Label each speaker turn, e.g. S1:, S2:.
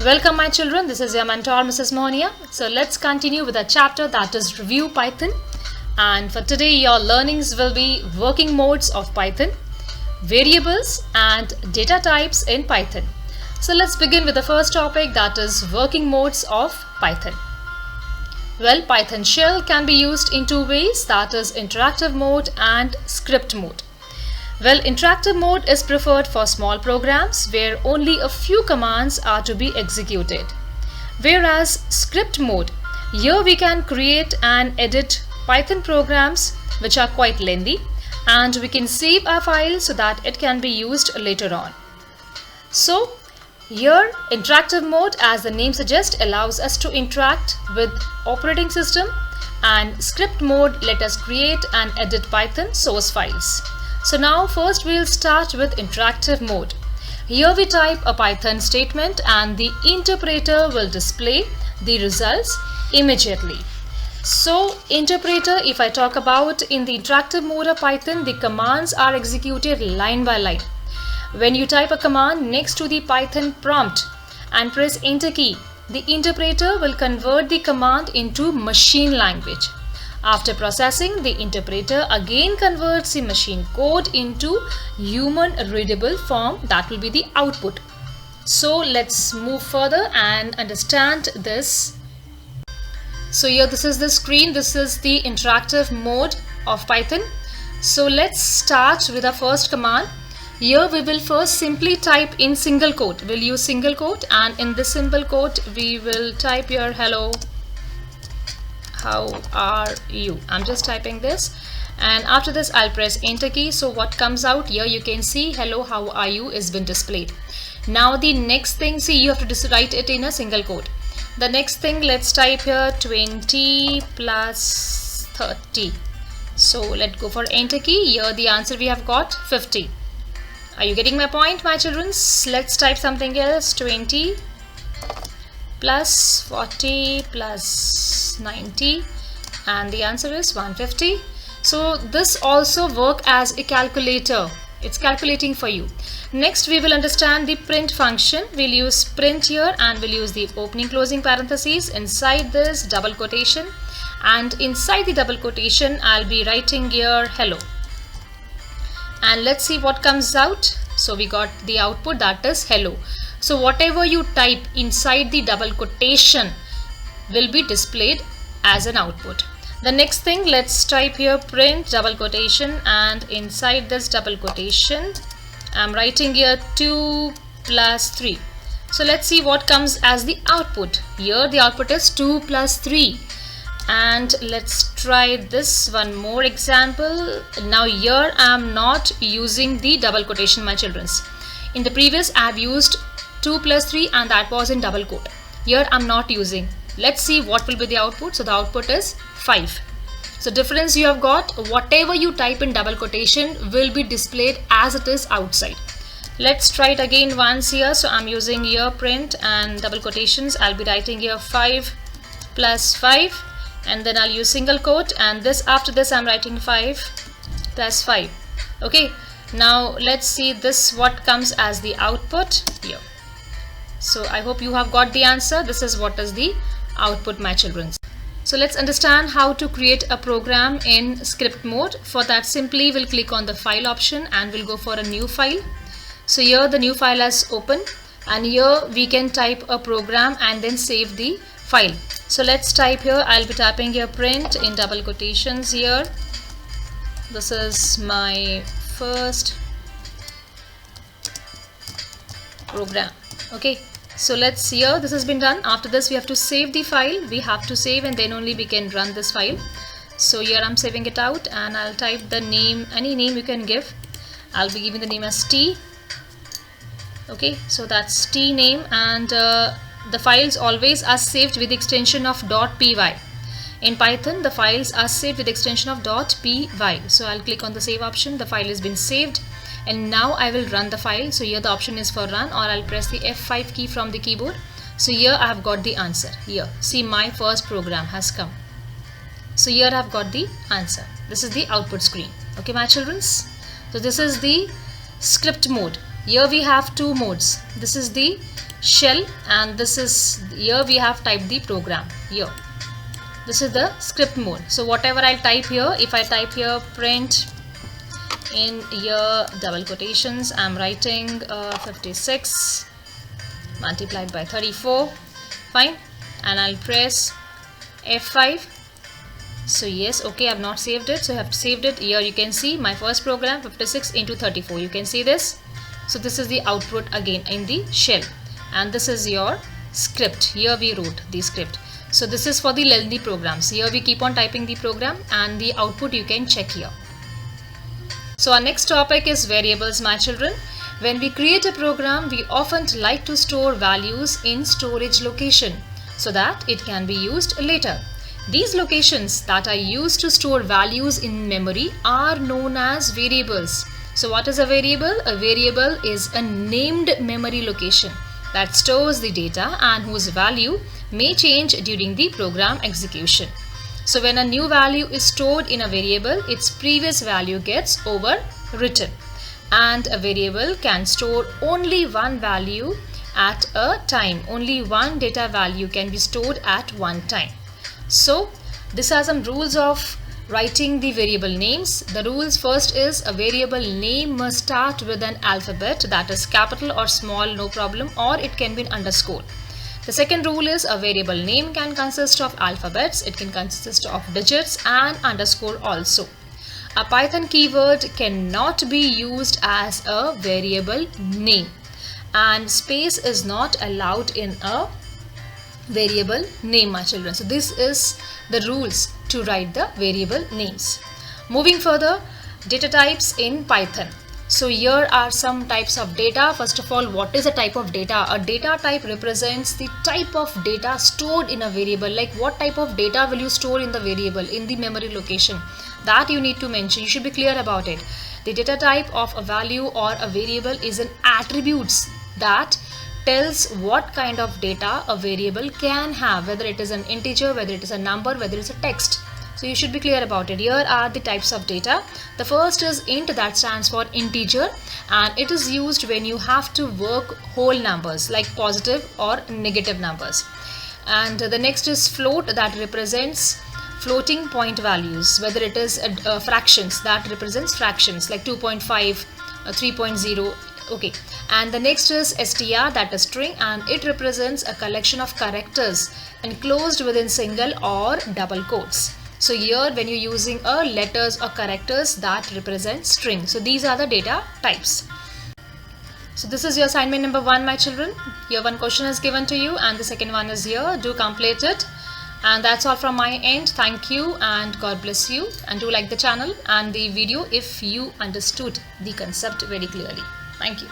S1: Welcome my children, this is your mentor Mrs. Mohonia. So let's continue with a chapter that is Review Python. And for today your learnings will be working modes of Python, variables and data types in Python. So let's begin with the first topic, that is working modes of Python. Well, Python shell can be used in two ways, that is interactive mode and script mode. Well, interactive mode is preferred for small programs where only a few commands are to be executed. Whereas script mode, here we can create and edit Python programs which are quite lengthy, and we can save our file so that it can be used later on. So here interactive mode, as the name suggests, allows us to interact with operating system, and script mode let us create and edit Python source files. So now first we'll start with interactive mode. Here we type a Python statement and the interpreter will display the results immediately. So interpreter, if I talk about in the interactive mode of Python, the commands are executed line by line. When you type a command next to the Python prompt and press enter key, the interpreter will convert the command into machine language. After processing, the interpreter again converts the machine code into human readable form, that will be the output. So let's move further and understand this. So here this is the screen, this is the interactive mode of Python. So let's start with the first command. Here we will first simply type in single quote. We'll use single quote, and in this single quote we will type here hello, how are you. I'm just typing this, and after this I'll press enter key. So what comes out here, you can see hello, how are you is been displayed. Now the next thing, see, you have to write it in a single quote. The next thing, let's type here 20 plus 30. So let's go for enter key. Here the answer we have got 50. Are you getting my point, my children? Let's type something else, 20 plus 40 plus 90, and the answer is 150. So this also work as a calculator, it's calculating for you. Next we will understand the print function. We'll use print here, and we'll use the opening closing parentheses, inside this double quotation, and inside the double quotation I'll be writing here hello, and let's see what comes out. So we got the output, that is hello. So whatever you type inside the double quotation will be displayed as an output. The next thing, let's type here print double quotation, and inside this double quotation I'm writing here 2 plus 3. So let's see what comes as the output. Here the output is 2 plus 3. And let's try this one more example. Now here I am not using the double quotation, my children. In the previous I have used 2 plus 3 and that was in double quote. Here I am not using. Let's see what will be the output. So the output is 5. So difference you have got, whatever you type in double quotation will be displayed as it is outside. Let's try it again once here. So I'm using here print and double quotations. I'll be writing here 5 plus 5, and then I'll use single quote, and this after this I'm writing 5 plus 5. Okay, now let's see this what comes as the output here. So I hope you have got the answer. This is what is the output, my children. So let's understand how to create a program in script mode. For that, simply we'll click on the file option and we'll go for a new file. So here the new file has opened, and here we can type a program and then save the file. So let's type here, I'll be typing here print in double quotations here. This is my first program. Okay, so let's see here, this has been done. After this we have to save the file. We have to save and then only we can run this file. So here I'm saving it out, and I'll type the name, any name you can give. I'll be giving the name as T. Okay, so that's T name, and the files always are saved with the extension of .py. In Python the files are saved with the extension of .py. So I'll click on the save option. The file has been saved, and now I will run the file. So here the option is for run, or I'll press the F5 key from the keyboard. So here I have got the answer. Here see, my first program has come. So here I have got the answer. This is the output screen. Okay, my children. So this is the script mode. Here we have two modes. This is the shell, and this is here we have typed the program here. This is the script mode. So whatever I'll type here, if I type here print in here double quotations, I'm writing 56 multiplied by 34, fine, and I'll press F5. So yes, okay, I've not saved it, so I have saved it. Here you can see my first program 56 into 34, you can see this. So this is the output again in the shell, and this is your script. Here we wrote the script. So this is for the lengthy programs. Here we keep on typing the program, and the output you can check here. So our next topic is variables, my children. When we create a program, we often like to store values in storage location so that it can be used later. These locations that are used to store values in memory are known as variables. So what is a variable? A variable is a named memory location that stores the data and whose value may change during the program execution. So when a new value is stored in a variable, its previous value gets overwritten. And a variable can store only one value at a time. Only one data value can be stored at one time. So these are some rules of writing the variable names. The rules first is a variable name must start with an alphabet, that is capital or small, no problem, or it can be an underscore. The second rule is a variable name can consist of alphabets, it can consist of digits and underscore also. A Python keyword cannot be used as a variable name, and space is not allowed in a variable name, my children. So this is the rules to write the variable names. Moving further, data types in Python. So here are some types of data. First of all, what is a type of data? A data type represents the type of data stored in a variable. Like what type of data will you store in the variable, in the memory location, that you need to mention. You should be clear about it. The data type of a value or a variable is an attributes that tells what kind of data a variable can have, whether it is an integer, whether it is a number, whether it's a text. So you should be clear about it. Here are the types of data. The first is int, that stands for integer, and it is used when you have to work whole numbers like positive or negative numbers. And the next is float, that represents floating point values, whether it is fractions, that represents fractions like 2.5, 3.0. Okay, and the next is str, that is string, and it represents a collection of characters enclosed within single or double quotes. So here when you're using letters or characters, that represent string. So these are the data types. So this is your assignment number 1, my children. Here one question is given to you and the second one is here. Do complete it. And that's all from my end. Thank you and God bless you, and do like the channel and the video if you understood the concept very clearly. Thank you.